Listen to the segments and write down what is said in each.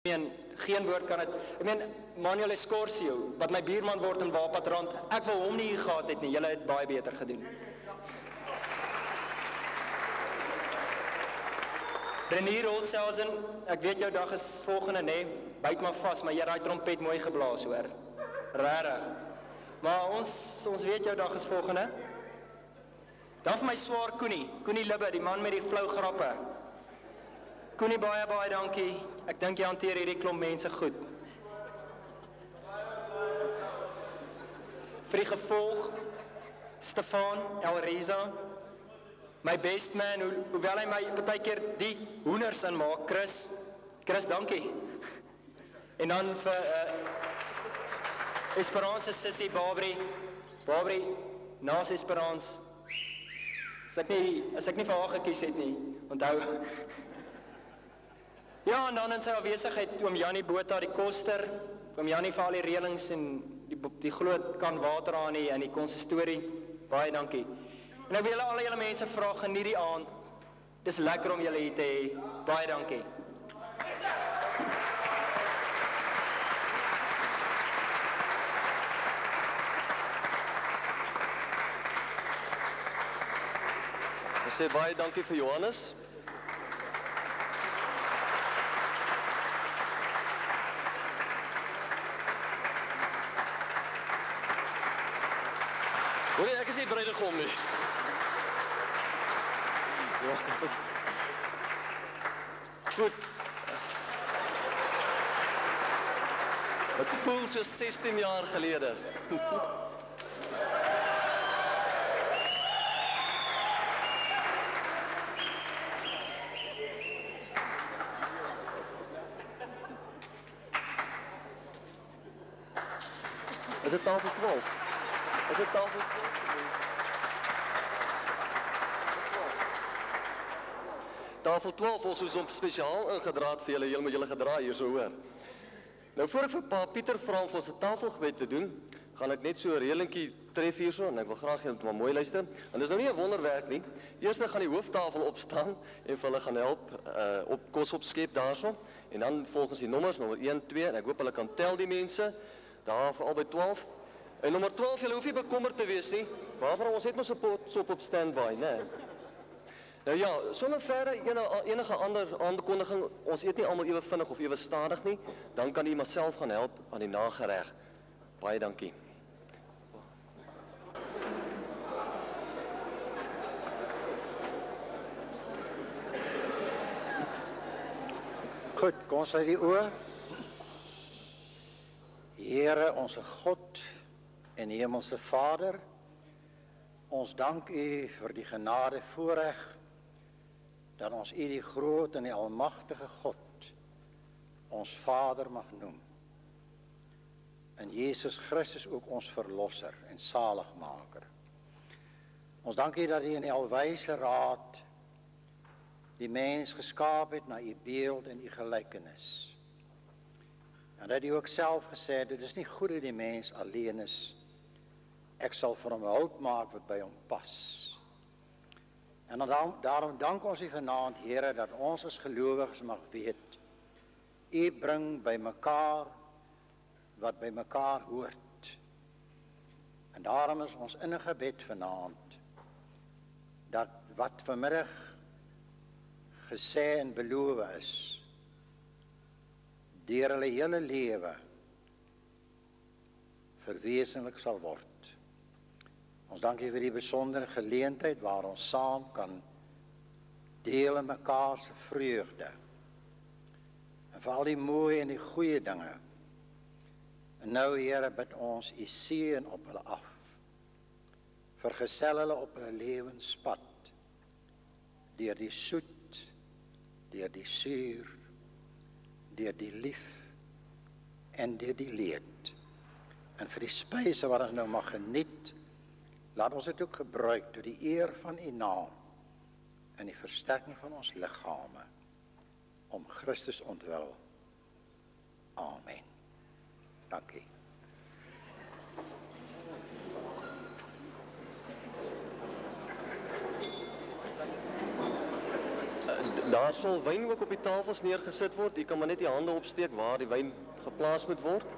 Geen woord kan het. Ek meen, Manuel Escorcio, wat my buurman word in Wapatrand, ek wil hom nie hier gehad het nie, julle het baie beter gedoen. Renier Olselsen, ek weet jou dag is volgende, nee, byt maar vas, maar jy het daai trompet mooi geblaas, hoor. Rarig. Maar ons weet jou dag is volgende. Dan vir my swaar Koenie Libbe, die man met die flou grappe. Koenie, baie dankie. Ek dink jy hanteer hierdie klomp mense goed. Vir die gevolg, Stefan Elreza, my best man, hoewel hy my partykeer die hoenders inmaak, Chris, dankie. En dan vir Esperance Sissie Barbrie, naas Esperance, as ek nie vir haar gekies het nie, onthou. Ja, en dan in sy afwesigheid, oom Jannie Botha, die koster, oom Jannie vir al die reëlings en die groot kan water aan in die konsistorie, baie dankie. En ek wil al julle mense vra, geniet die aand, dis lekker om julle hier te hê, baie dankie. Ek sê baie dankie vir Johannes. Hoor, ek is nie bruidegom nie. Ja, goed. Het voel so 16 jaar gelede. Is het tafel 12? Is het tafel 12? Tafel 12, ons is op spesiaal ingedraad vir julle, met julle gedraai hier so hoor. Nou voor ek vir pa Pieter vra om vir ons 'n tafelgebed te doen, gaan ek net so 'n reëlingkie tref hierso en ek wil graag julle maar mooi luister. En dis nou nie 'n wonderwerk nie. Eers gaan die hooftafel opstaan en vir hulle gaan help op kos opskep daarso en dan volgens die nommers nommer 1, 2 en ek hoop hulle kan tel die mense daar vir albei 12. En nommer 12, julle hoef nie bekommerd te wees nie. Barbara, ons het mos 'n pot op standby, né? Nou ja, sonder verder enige ander aankondiging, ons eet nie almal ewe vinnig of ewe stadig nie, dan kan u maar self gaan help aan die nagereg. Baie dankie. Goed, kom ons sluit die oë. Here, onze God en Hemelse Vader, ons dank u vir die genade voorreg dat ons u die groot en die almagtige God ons Vader mag noem. En Jesus Christus ook ons verlosser en zaligmaker. Ons dank u dat u in die alwyse raad die mens geskaap het na u beeld en u gelykenis. En dat u ook self gesê het, dit is nie goed dat die mens alleen is. Ek sal vir hom hulp maak wat by hom pas. En daarom dank ons u vanaand, Here, dat ons as gelowiges mag weet, u bring by mekaar wat by mekaar hoort. En daarom is ons in 'n gebed vanaand, dat wat vanmiddag gesê en beloof is, deur hulle hele lewe verwesenlik sal word. Ons dank u vir die besondere geleentheid waar ons saam kan deel in mekaar se vreugde. En vir al die mooie en die goeie dinge. En nou, Here, bid ons u seën op hulle af. Vergesel hulle op hulle lewenspad. Deur die soet, deur die suur, deur die lief en deur die leed. En vir die spyse wat ons nou mag geniet, laat ons dit ook gebruik tot die eer van u naam en die versterking van ons liggame om Christus ontwil. Amen. Dankie. Daar Daar sal wyn ook op die tafels neergesit word. U kan maar net die hande opsteek waar die wyn geplaas moet word.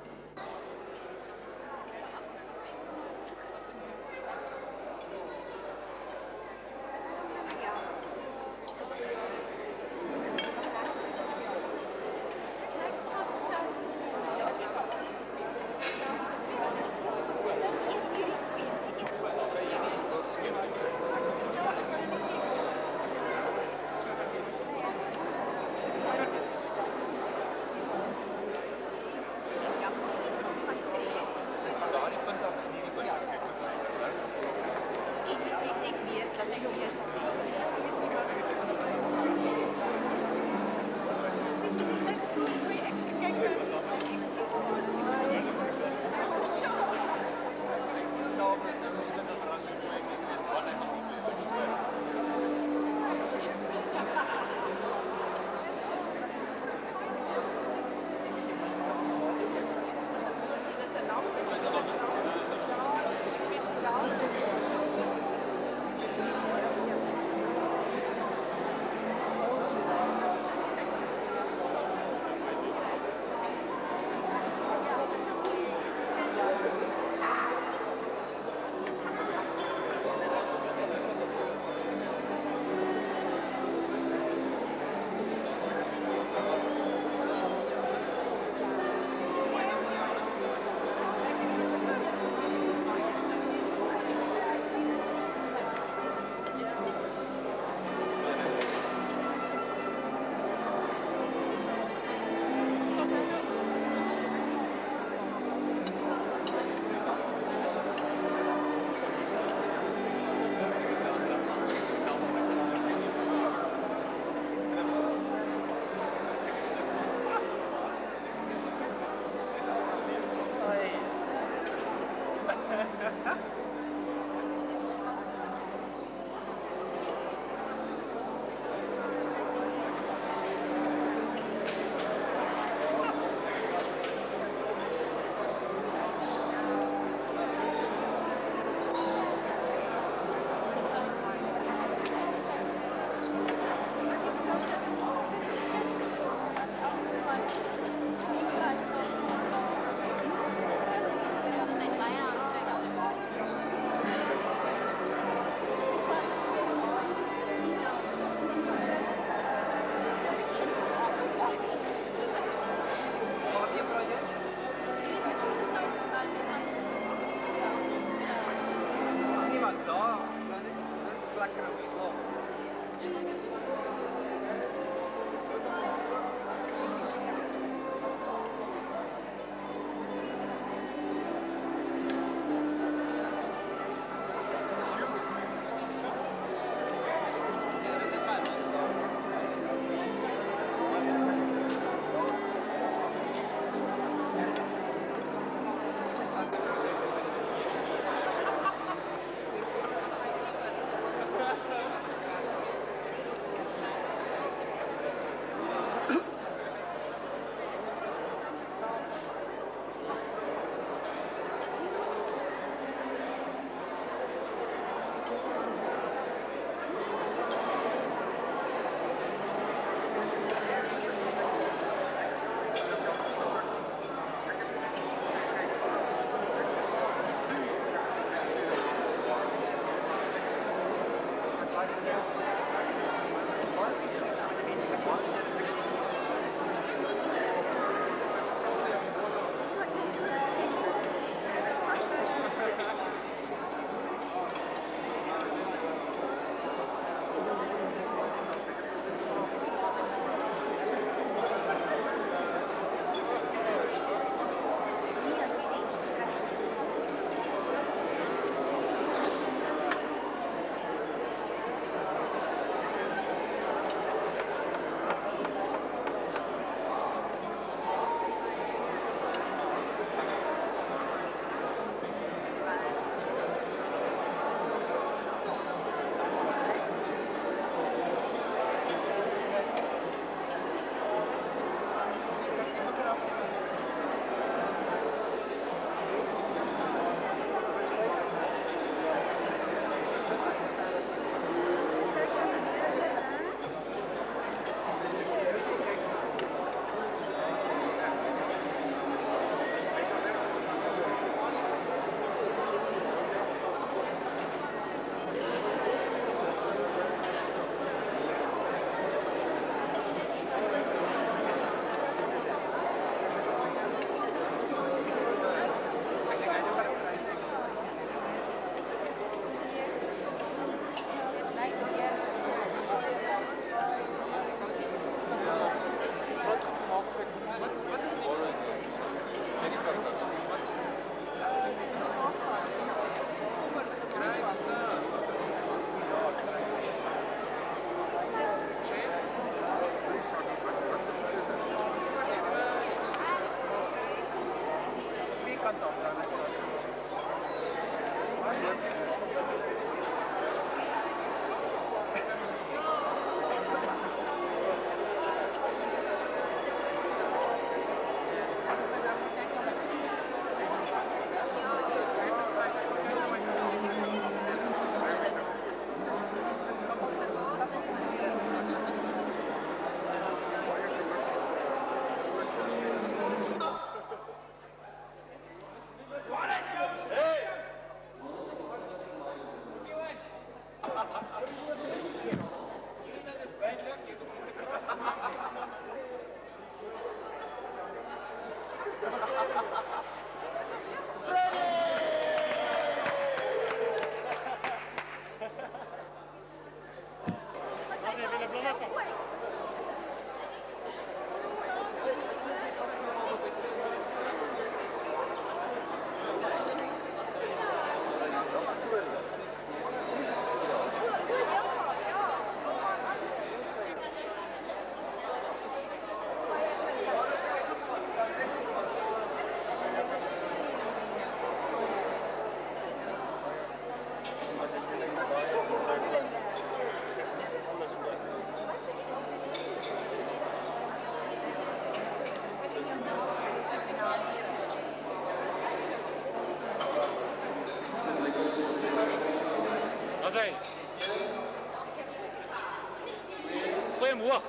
Gooi hem hoog.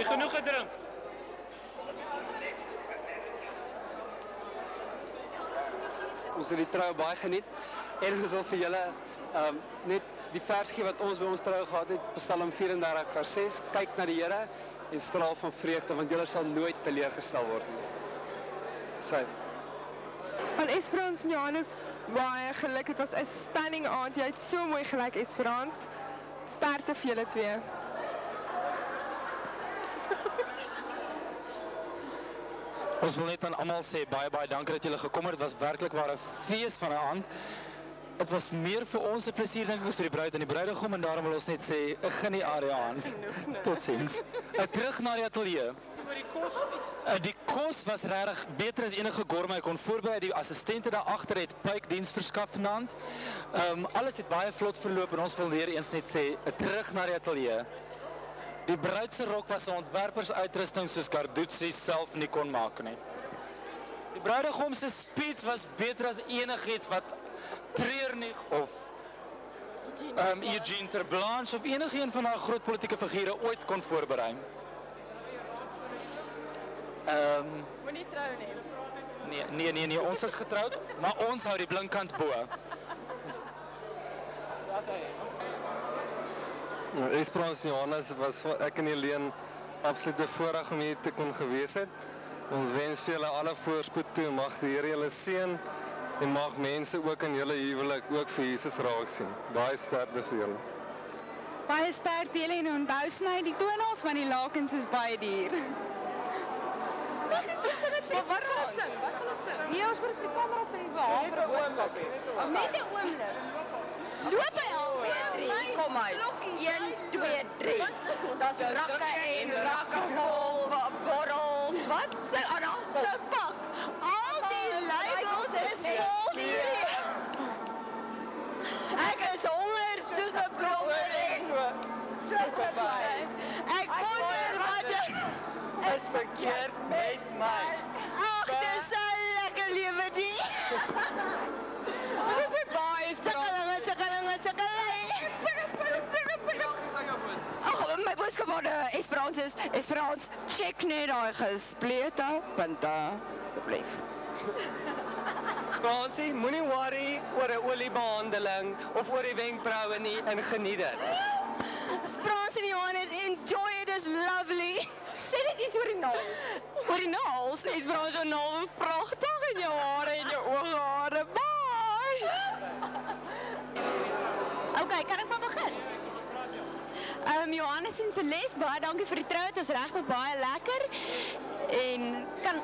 Jy genoeg gedrink. Ons het die trou baie geniet en ons wil vir julle net die vers gee wat ons by ons trou gehad het, Psalm 34 vers 6, kyk na die Here en straal van vreugde, want julle sal nooit teleurgestel word nie. Sy. Van Esperance en Johannes, baie geluk, het was 'n stunning aand, jy het so mooi gelyk Esperance, sterkte vir julle twee. Ons wil net aan almal sê baie dankie dat julle gekom het. Dit was werklik waar 'n fees van 'n aand. Dit was meer vir ons 'n plesier dink ek as vir die bruid en die bruidegom en daarom wil ons net sê 'n geniale aand. Totsiens. Terug na die ateljee. Die kos was regtig beter as enige gourmet kon voorberei. Die assistente daar agter het puikdiens verskaf vanaand. Alles het baie vlot verloop en ons wil weer eens net sê terug na die ateljee. Die bruid se rok was 'n ontwerpersuitrusting soos Carducci self nie kon maak nie. Die bruidegom se speech was beter as enigiets wat Treurnig of Eugene Ter Blanche of enigeen van haar groot politieke figure ooit kon voorberei. Moenie trou nie. Nee, ons is getroud, maar ons hou die blinkkant bo. Esperance en Johannes was ek en Helene absolute voorreg om hier te kon gewees het. Ons wens vir julle alle voorspoed toe, mag die Here julle seën en mag mense ook in julle huwelik ook vir Jesus raak sien. Baie sterkte vir julle. Baie sterkte julle en onthou sny die tonals want die lakens is baie duur. Wat gaan ons sing? Nee, ons moet vir die kamera sing behalwe vir 'n boodskap. Net 'n oomblik. Loop hy al weer 3, kom uit. 1, 2, 3. Daar's rakke en rakke vol bottels. Wat? Sê Anna, pak. Al die labels is vol vlees. Ek is honger soos 'n brommer. Soos 'n vleis. Ek wonder wat is verkeerd met my. Ag, dis 'n lekker lewe die. Dit is baie spesiaal. My boodskap Esperance, check net daai gesplete punte, asseblief. Spansie, moenie worry oor 'n oliebehandeling of oor die wenkbroue nie en geniet dit. Esperance en Johannes, enjoy it, is lovely. Sê dit iets oor die naels. Oor die naels? Esperance, jou naels is pragtig en jou hare en jou ooghare. Bye! Okay, kan ek maar begin? Johannes en Celeste, baie dankie vir die trou, het was regtig baie lekker. En kan...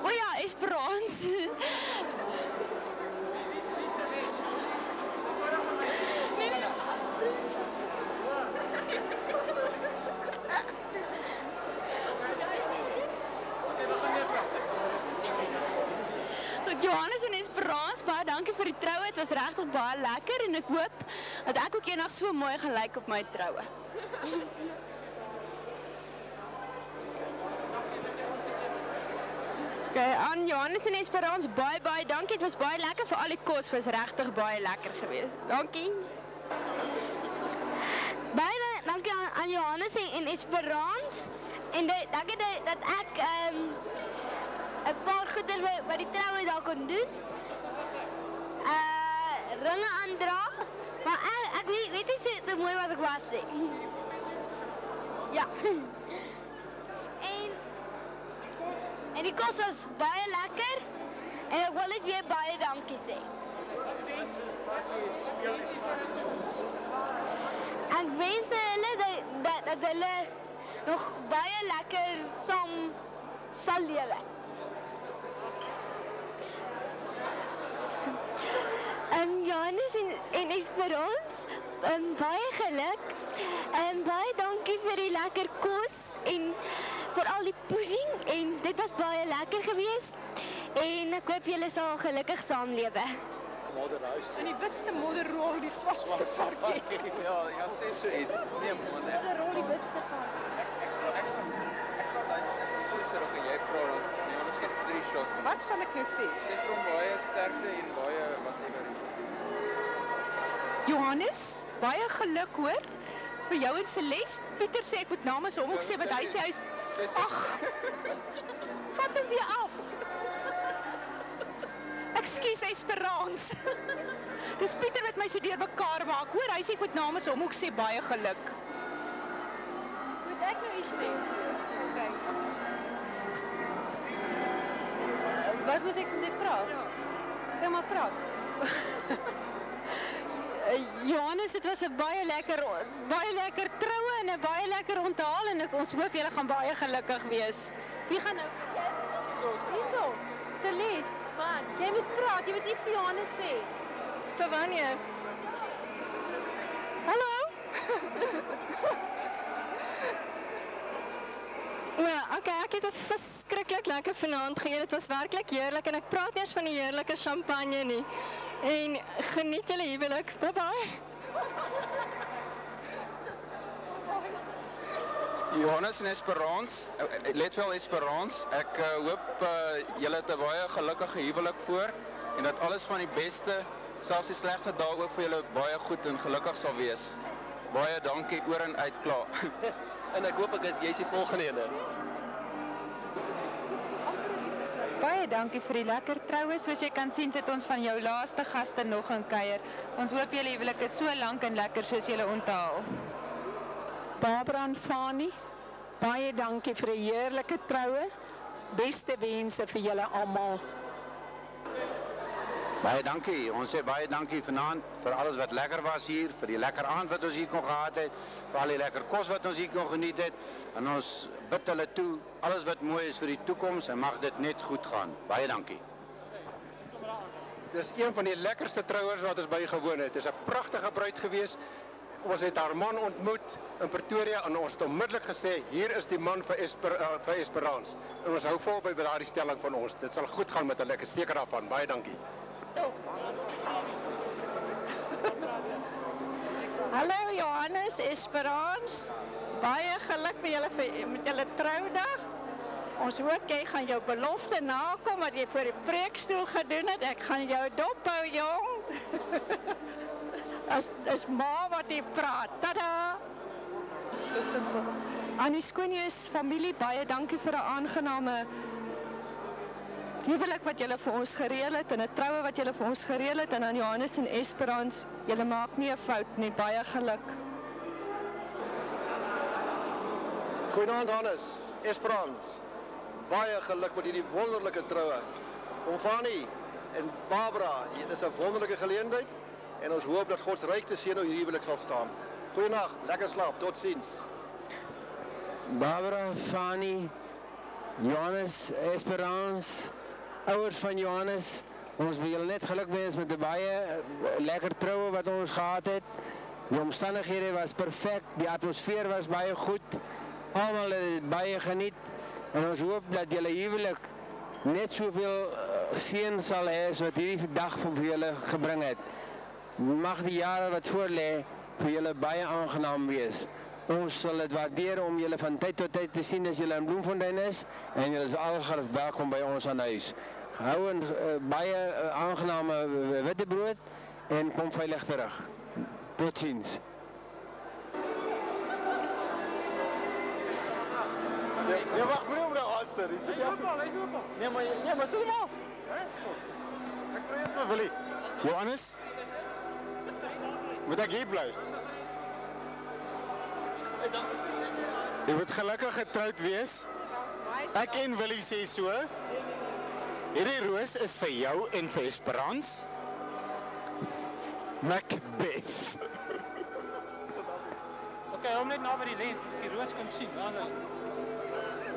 O ja, Esperance. Johannes en Esperance, baie dankie vir die troue. Het was regtig baie lekker en ek hoop dat ek ook eendag so mooi gaan lyk op my troue. Okay, aan Johannes en Esperance, baie dankie. Het was baie lekker vir al die kos, was regtig baie lekker geweest. Dankie. Baie dankie aan Johannes en Esperance en dankie dat ek 'n paar goeders by die troue daar kon doen. Ringe aandra, maar ek weet nie so mooi wat ek was nie. Ja. En die kos was baie lekker en ek wil net weer baie dankie sê. Ek wens vir hulle dat hulle nog baie lekker saam sal lewe. Johannes en Esperance, baie geluk. Baie dankie vir die lekker kos en vir al die pudding en dit was baie lekker geweest. En ek hoop julle sal gelukkig saamlewe. In die witste modderrol, die swartste varkie. Ja, sê so iets. Nee man, Modderrol, die witste varkie. ek sal so sê ook jy praat. Nee, ons gee 3 shots. Wat sal ek nou sê? Sê vir hom baie sterkte en baie whatever. Johannes, baie geluk hoor. Vir jou en Celeste. Pieter sê ek moet namens hom ook sê wat hy sê hy is... Ag, vat hom weer af. Ekskuus, Esperance. Dis Pieter wat my so deur mekaar maak. Hoor, hy sê ek moet namens hom ook sê baie geluk. Moet ek nou iets sê? Okay. Wat moet ek met dit praat? Kan maar praat. Johannes, dit was 'n baie lekker troue en 'n baie lekker onthaal en ons hoop julle gaan baie gelukkig wees. Wie gaan nou? Hierso. Celeste, wat? Jy moet praat, jy moet iets vir Johannes sê. Vir wanneer? Hallo? Ja, okay, ek het 'n verskriklik lekker vanaand geëet. Dit was werklik heerlik en ek praat nie eens van die heerlike champagne nie. En geniet julle huwelik. Bye bye. Johannes en Esperance, let wel Esperance, ek hoop julle het 'n baie gelukkige huwelik voor en dat alles van die beste, selfs die slegste dae ook vir julle baie goed en gelukkig sal wees. Baie dankie oor en uit klaar. En ek hoop jy's die volgende ene. Baie dankie vir die lekker troue. Soos jy kan sien, sit ons van jou laaste gaste nog in kuier. Ons hoop julle huwelik is so lank en lekker soos julle onthaal. Barbara en Fani, baie dankie vir 'n heerlike troue. Beste wense vir julle almal. Baie dankie. Ons sê baie dankie vanaand vir alles wat lekker was hier, vir die lekker aand wat ons hier kon gehad het, vir al die lekker kos wat ons hier kon geniet het. En ons bid hulle toe, alles wat mooi is vir die toekoms en mag dit net goed gaan. Baie dankie. Dit is een van die lekkerste trouers wat ons bygewoon het. Dit is 'n pragtige bruid gewees. Ons het haar man ontmoet in Pretoria en ons het onmiddellik gesê, hier is die man vir Esperance. En ons hou vol by daardie stelling van ons. Dit sal goed gaan met hulle, ek is seker daarvan. Baie dankie. Hallo Johannes, Esperance. Baie geluk met julle troudag. Ons hoop jy gaan jou belofte nakom wat jy voor die preekstoel gedoen het. Ek gaan jou dophou, jong. Is ma wat jy praat. Tada! So simpel. Aan die skoonneus familie, baie dankie vir 'n aangename huwelik wat julle vir ons gereël het en 'n troue wat julle vir ons gereël het en aan Johannes en Esperance, julle maak nie 'n fout nie, baie geluk. Goeienaand Hannes. Esperance, baie geluk met hierdie wonderlike troue. Oom Fanie en Barbara, dit is 'n wonderlike geleentheid en ons hoop dat God se rykte seën oor hierdie huwelik sal staan. Goeienaand, lekker slaap, totsiens. Barbara, Fanie, Johannes, Esperance, ouers van Johannes, ons wil julle net geluk wens met 'n baie lekker troue wat ons gehad het. Die omstandighede was perfek, die atmosfeer was baie goed, almal het dit baie geniet en ons hoop dat julle huwelik net soveel seën sal hê as wat hierdie dag vir julle gebring het. Mag die jare wat voor lê vir julle baie aangenaam wees. Ons sal dit waardeer om julle van tyd tot tyd te sien as julle in Bloemfontein is en julle is algerus welkom by ons aan huis. Hou 'n baie aangename witbrood en kom veilig terug. Totsiens. Nee, wacht, meneer om nou aanser. Nee, maar sit hem af. Ek probeer vir Willie. Johannes, moet ek hier bly? Jy moet gelukkig getroud wees. Ek en Willie sê so. Hierdie roos is vir jou en vir Esperance. Macbeth. Oké, hom net na by die lens, die roos kan sien.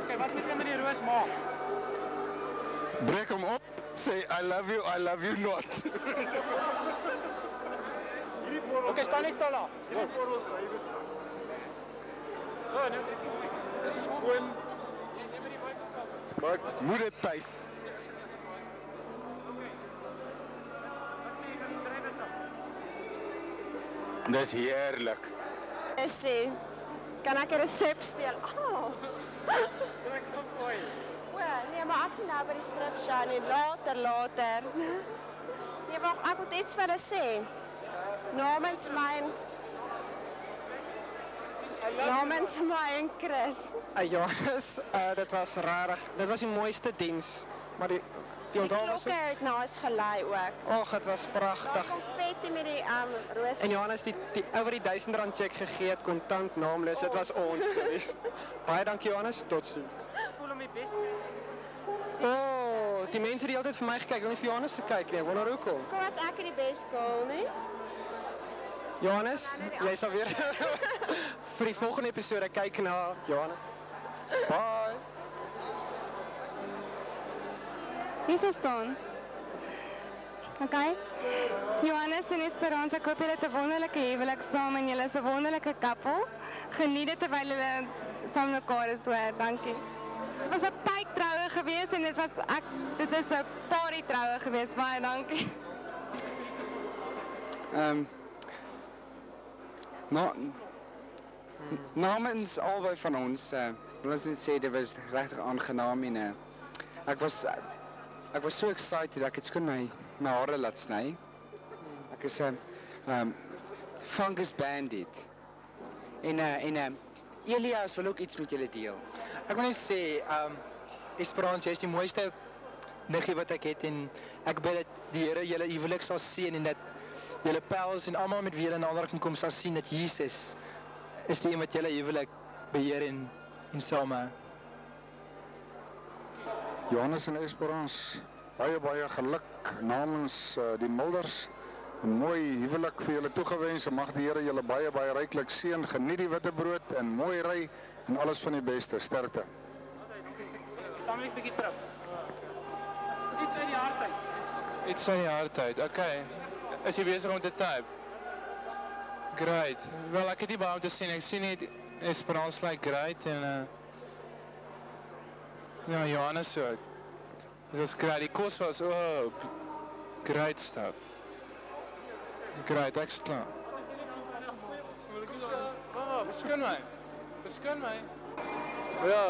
Oké, wat moet jy met die roos maak? Breek hom op, sê I love you not. Oké, staan net stil daar. Hierdie borrel drywe sak. Dis skoon. Maar ek moet dit tuis. Dis heerlik. Sê, kan ek 'n resep steel? Trek hom voor jy. Nee, maar ek sien nou by die strip show nie. Later. Nee, wag, ek moet iets vir hulle sê. Namens my en Chris. Johannes, dit was rarig. Dit was die mooiste diens. Maar die onthaal was... Die klokke het na ons gelei ook. Och, het was pragtig. Konfetti met die roos. En Johannes, die oor die R1000 check gegee het, kontant naamloos. Dit was ons gewees. Baie dankie Johannes, totsiens. Voel hom die beste. Die mense die altyd vir my gekyk, het nie vir Johannes gekyk nie. Wonder hoekom. Kom as ek die best goal, nie? Johannes, jy sal weer vir die volgende episode kyk na Johannes. Bye. Hier is staan. Okay. Johannes en Esperance, ek hoop julle het 'n wonderlike huwelik saam en julle is 'n wonderlike koppel. Geniet dit terwyl julle saam mekaar is, hoor. Dankie. Dit was 'n pyptroue geweest en dit is 'n party troue geweest. Baie dankie. Namens albei van ons, wil ons net sê dit was regtig aangenaam en ek was so excited dat ek het skoon my hare laat sny. Ek is Fungus Bandit. En Elias wil ook iets met julle deel. Ek wil net sê, Esperance, jy is die mooiste niggie wat ek het en ek bid dat die Here julle huwelik sal seën en dat julle pels en almal met wie julle in aanraking kom sal sien dat Jesus is die een wat julle huwelik beheer en same. Johannes en Esperance, baie geluk namens die Mulders. 'n Mooi huwelik vir julle toegewens en mag die Here julle baie ryklik seën. Geniet die witbrood en mooi ry en alles van die beste. Sterkte. Staan net 'n bietjie terug. Iets uit die hart uit. Iets uit die hart uit. Okay. Is jy besig om te type? Great. Wel, ek het nie baie om te sien. Ek sien net Esperance like great en ja, Johannes ook. Dit was great. Die kos was great stuff. Great, ek's klaar. Beskun my. Ja,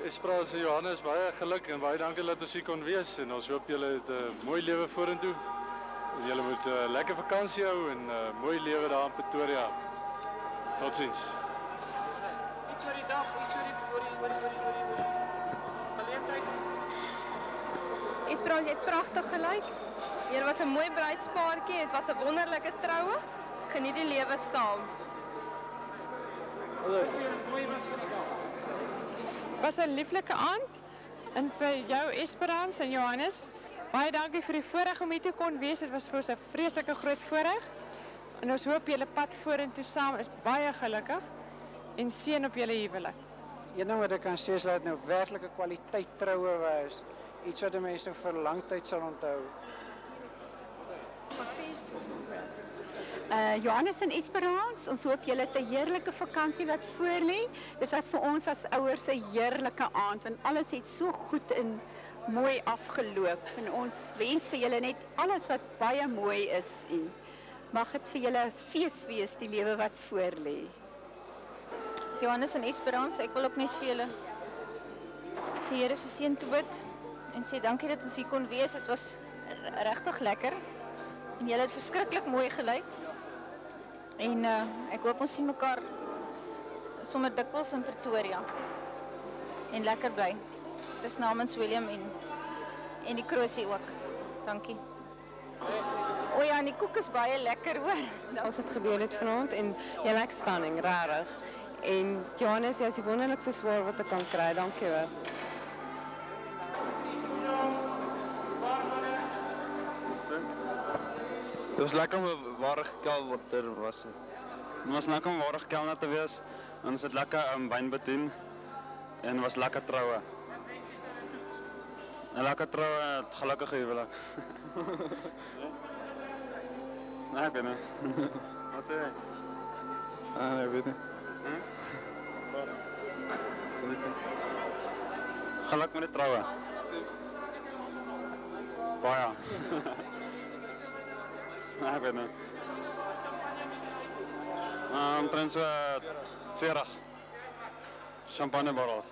Esperance en Johannes, baie geluk en baie dankie dat ons hier kon wees en ons hoop julle het 'n mooi lewe vorentoe. Julle moet 'n lekker vakansie hou en mooi lewe daar in Pretoria. Totsiens. Iets oor die dag, iets oor die geleentheid. Esperance, jy het pragtig gelyk. Hier was 'n mooi bruidspaartjie, dit was 'n wonderlike troue. Geniet die lewe saam. Hallo. Mooi was dit. was 'n lieflike aand en vir jou Esperance en Johannes, baie dankie vir die voorreg om hier te kon wees. Dit was vir ons 'n vreeslike groot voorreg. En ons hoop julle pad vorentoe saam is baie gelukkig en seën op julle huwelik. Een ding wat ek kan sê is dat dit nou werklik 'n kwaliteit troue was. Iets wat 'n mens nou vir lang tyd sal onthou. Johannes en Esperance, ons hoop julle het 'n heerlike vakansie wat voorlê. Dit was vir ons as ouers 'n heerlike aand want alles het so goed en mooi afgeloop en ons wens vir julle net alles wat baie mooi is en mag dit vir julle 'n fees wees die lewe wat voorlê. Johannes en Esperance, ek wil ook net vir julle die Here se seën toebid en sê dankie dat ons hier kon wees. Dit was regtig lekker en julle het verskriklik mooi gelyk. En ek hoop ons sien mekaar sommer dikwels in Pretoria. En lekker bly. Dis namens William en die Krosie ook. Dankie. O ja, en die koek is baie lekker hoor. Ons het gebeur het vanaand en jy lyk stunning, rarig. En Johannes, jy is die wonderlikste swaar wat ek kan kry. Dankie hoor. Het was lekker om 'n ware kelner was. Het was lekker om 'n ware kelner te wees. En ons het lekker wyn bedien en was lekker troue. En lekker troue, het gelukkige huwelik. Nee, ek weet nie. Wat sê jy? Nee, ek weet nie. Geluk met die troue. Baie. Nee, ek weet nie. Omtrent so 40 champagneborrels.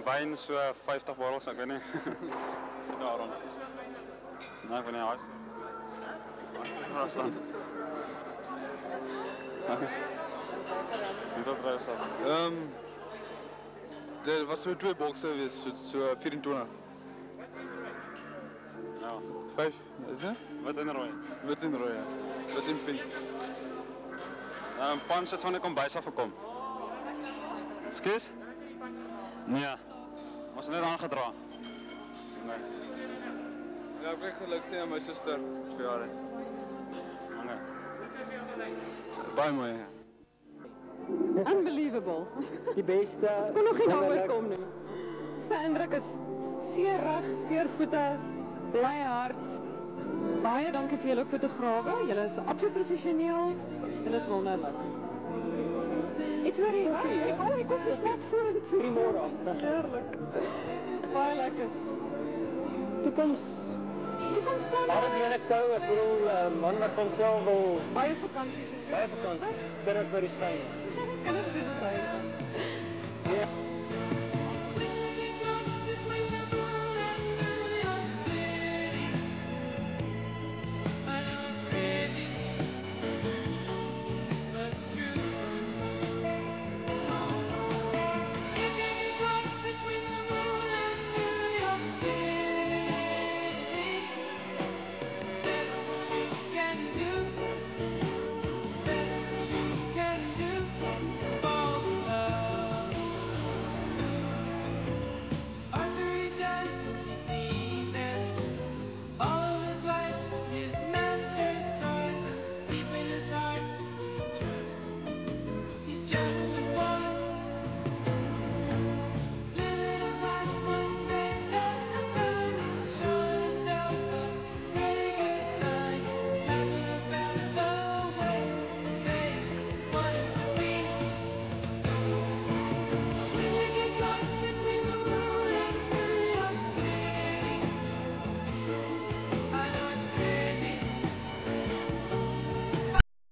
Wyn so 50 borrels, ek weet nie. Sit daar rond. Nee, ek weet nie. Wat is dan? Hoeveel prijs is dat? Er was so 2 bokse geweest, so 24. Ja. 5, is het? Wit en rooi. Wit en rooi, ja. Wit en pink. Pans het van die kombuis afgekom. Skus? Nee. Was net aangedra. Nee. Ja, ek wil geluk sê aan my suster, verjaardag. Okay. Baie mooi, ja. Unbelievable. Die beste. Ons kon nog nie daaroor kom nie. Sy indruk is seer rug, seer voete, bly hart. Baie dankie vir julle fotograwe. Julle is absoluut professioneel. Julle is wonderlik. Iets hoor hier. Ek kom versnap vorentoe. Goeiemôre. Heerlik. Baie lekker. Toekomsplanne. Maar dit is kou, ek bedoel, man wat van self wil baie vakansies. Baie vakansies. Binne vir die son.